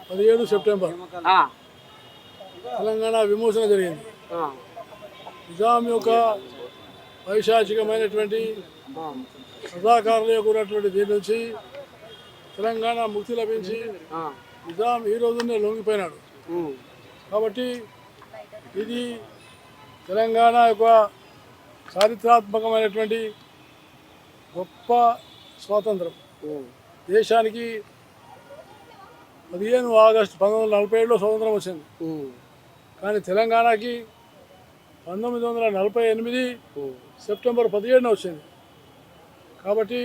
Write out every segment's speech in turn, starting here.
17 September Telangana విమోచన జరిగింది. నిజాం యొక్క పైశాచికమైనటువంటి రజాకారుల యొక్క ఉన్నటువంటి దీని నుంచి తెలంగాణ ముక్తి లభించి నిజాం ఈ రోజునే లొంగిపోయినాడు. కాబట్టి ఇది తెలంగాణ యొక్క చారిత్రాత్మకమైనటువంటి గొప్ప స్వాతంత్రం. దేశానికి 15 ఆగస్టు 1947లో స్వాతంత్రం వచ్చింది. కానీ తెలంగాణకి 1948 సెప్టెంబర్ 17న వచ్చింది. కాబట్టి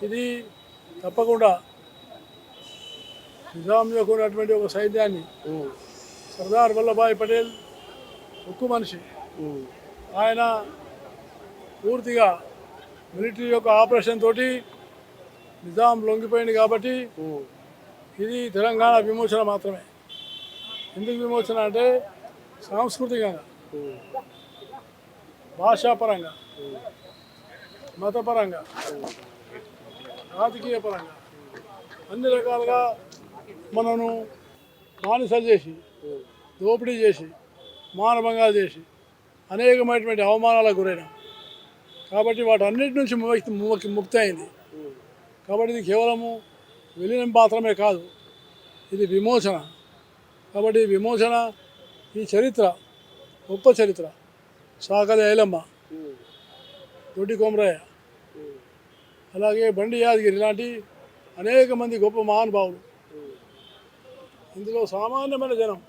ఇది తప్పకుండా నిజాం యొక్క ఉన్నటువంటి ఒక సైన్యాన్ని సర్దార్ వల్లభాయ్ పటేల్ ఉక్కు మనిషి, ఆయన పూర్తిగా మిలిటరీ యొక్క ఆపరేషన్ తోటి నిజాం లొంగిపోయింది. కాబట్టి ఇది తెలంగాణ విమోచన మాత్రమే. ఎందుకు విమోచన అంటే సాంస్కృతికంగా, భాషాపరంగా, మతపరంగా, రాజకీయ పరంగా అన్ని రకాలుగా మనను బానిసలు చేసి, దోపిడీ చేసి, మానభంగాలు చేసి అనేకమైనటువంటి అవమానాలకు గురైనాం. కాబట్టి వాటన్నిటి నుంచి ముక్తి అయింది. కాబట్టి ఇది కేవలము విలీనం మాత్రమే కాదు, ఇది విమోచన. కాబట్టి విమోచన ఈ చరిత్ర గొప్ప చరిత్ర. సాకలి ఐలమ్మ, దొడ్డి కొమరయ్య, అలాగే బండి యాదగిరి ఇలాంటి అనేక మంది గొప్ప మహానుభావులు, ఇందులో సామాన్యమైన జనం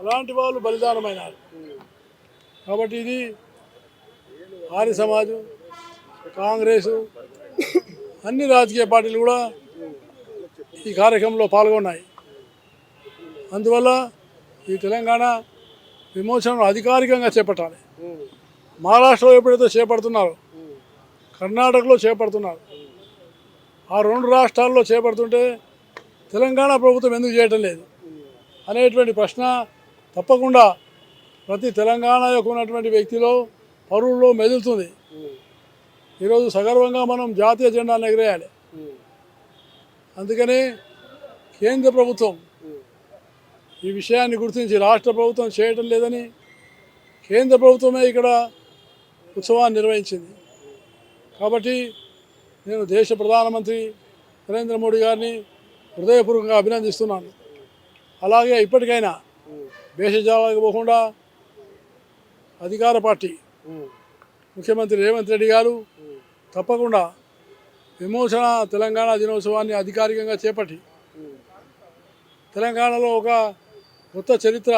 అలాంటి వాళ్ళు బలిదానమైనారు. కాబట్టి ఇది ఆర్య సమాజం, కాంగ్రెసు, అన్ని రాజకీయ పార్టీలు కూడా ఈ కార్యక్రమంలో పాల్గొన్నాయి. అందువల్ల ఈ తెలంగాణ విమోచనను అధికారికంగా చేపట్టాలి. మహారాష్ట్రలో ఎప్పుడైతే చేపడుతున్నారో, కర్ణాటకలో చేపడుతున్నారు, ఆ 2 రాష్ట్రాల్లో చేపడుతుంటే తెలంగాణ ప్రభుత్వం ఎందుకు చేయటం లేదు అనేటువంటి ప్రశ్న తప్పకుండా ప్రతి తెలంగాణ యొక్క ఉన్నటువంటి వ్యక్తిలో, పౌరుల్లో మెదులుతుంది. ఈరోజు సగర్వంగా మనం జాతీయ జెండాను ఎగరేయాలి. అందుకని కేంద్ర ప్రభుత్వం ఈ విషయాన్ని గుర్తించి రాష్ట్ర ప్రభుత్వం చేయటం లేదని కేంద్ర ప్రభుత్వమే ఇక్కడ ఉత్సవాన్ని నిర్వహించింది. కాబట్టి నేను దేశ ప్రధానమంత్రి నరేంద్ర మోడీ గారిని హృదయపూర్వకంగా అభినందిస్తున్నాను. అలాగే ఇప్పటికైనా భేషజాలకు పోకుండా అధికార పార్టీ ముఖ్యమంత్రి రేవంత్ రెడ్డి గారు తప్పకుండా విమోచన తెలంగాణ దినోత్సవాన్ని అధికారికంగా చేపట్టి తెలంగాణలో ఒక కొత్త చరిత్ర,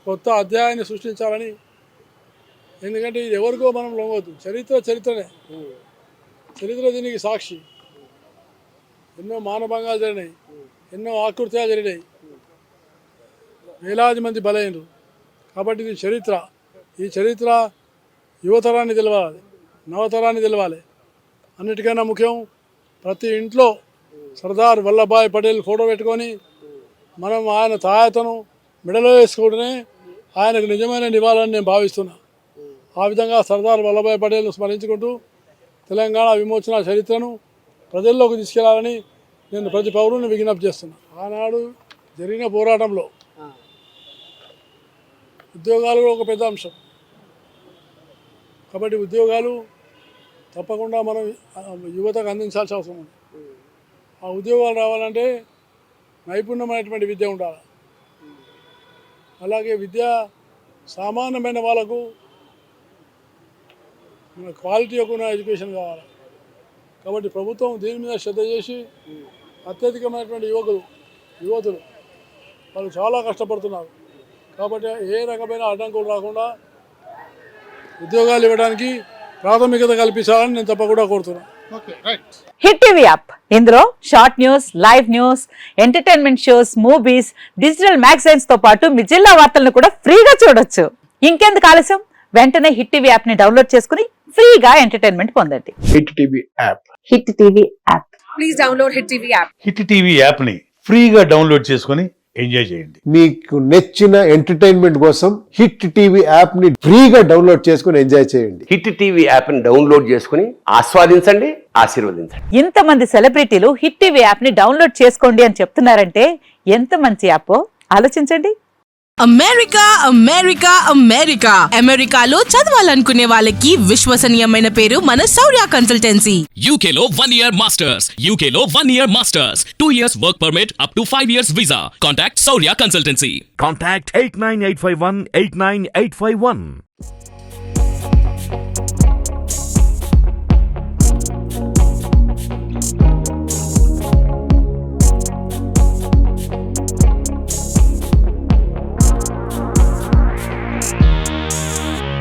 కొత్త అధ్యాయాన్ని సృష్టించాలని. ఎందుకంటే ఇది ఎవరికో మనం లొంగవద్దు. చరిత్రనే, చరిత్ర దీనికి సాక్షి. ఎన్నో మానభంగాలు జరిగినాయి, ఎన్నో ఆకృత్యాలు జరిగినాయి, వేలాది మంది బలైనరు. కాబట్టి ఇది చరిత్ర. ఈ చరిత్ర యువతరాన్ని తెలవాలి, నవతరాన్ని తెలవాలి. అన్నిటికన్నా ముఖ్యం, ప్రతి ఇంట్లో సర్దార్ వల్లభాయ్ పటేల్ ఫోటో పెట్టుకొని మనం ఆయన తాయతను మెడలో వేసుకోవడమే ఆయనకు నిజమైన నివాళని నేను భావిస్తున్నా. ఆ విధంగా సర్దార్ వల్లభాయ్ పటేల్ను స్మరించుకుంటూ తెలంగాణ విమోచన చరిత్రను ప్రజల్లోకి తీసుకెళ్లాలని నేను ప్రతి పౌరుని విజ్ఞప్తి చేస్తున్నా. ఆనాడు జరిగిన పోరాటంలో ఉద్యోగాలు ఒక పెద్ద అంశం. కాబట్టి ఉద్యోగాలు తప్పకుండా మనం యువతకు అందించాల్సిన అవసరం ఉంది. ఆ ఉద్యోగాలు రావాలంటే నైపుణ్యమైనటువంటి విద్య ఉండాలి. అలాగే విద్య సామాన్యమైన వాళ్ళకు క్వాలిటీ యొక్క ఎడ్యుకేషన్ కావాలి. కాబట్టి ప్రభుత్వం దీని మీద శ్రద్ధ చేసి అత్యధికమైనటువంటి యువతులు వాళ్ళు చాలా కష్టపడుతున్నారు. కాబట్టి ఏ రకమైన అడ్డంకులు రాకుండా ఉద్యోగాలు ఇవ్వడానికి ప్రాథమికత కల్పించాలని నేను తప్పకుండా కోరుతున్నాను. హిట్ టీవీ యాప్, ఇందులో short news, live news, entertainment shows, movies, digital magazines తో పాటు మీ జిల్లా వార్తలను కూడా ఫ్రీగా చూడొచ్చు. ఇంకెందుకు ఆలస్యం, వెంటనే హిట్ టీవీ యాప్ ని డౌన్లోడ్ చేసుకుని ఫ్రీగా ఎంటర్టైన్మెంట్ పొందండి. Hit TV app, hit TV app, please download hit TV app. Hit TV app ని ఫ్రీగా డౌన్లోడ్ చేసుకుని ఎంజాయ్ చేయండి. మీకు నచ్చిన ఎంటర్టైన్మెంట్ కోసం హిట్ టీవీ యాప్ ని ఫ్రీగా డౌన్లోడ్ చేసుకుని ఎంజాయ్ చేయండి. హిట్ టీవీ యాప్ ని డౌన్లోడ్ చేసుకుని ఆస్వాదించండి, ఆశీర్వదించండి. ఇంతమంది సెలబ్రిటీలు హిట్ టీవీ యాప్ ని డౌన్లోడ్ చేసుకోండి అని చెప్తున్నారంటే ఎంత మంచి యాప్ ఆలోచించండి. అమెరికా అమెరికా అమెరికా అమెరికాలో చదవాలనుకునే వాళ్ళకి విశ్వసనీయమైన పేరు మన శౌర్య consultancy. UK Law 1 Year Masters. UK Law 1 Year Masters. 2 years work permit up to 5 years visa. Contact Saurya Consultancy. Contact 89851 89851.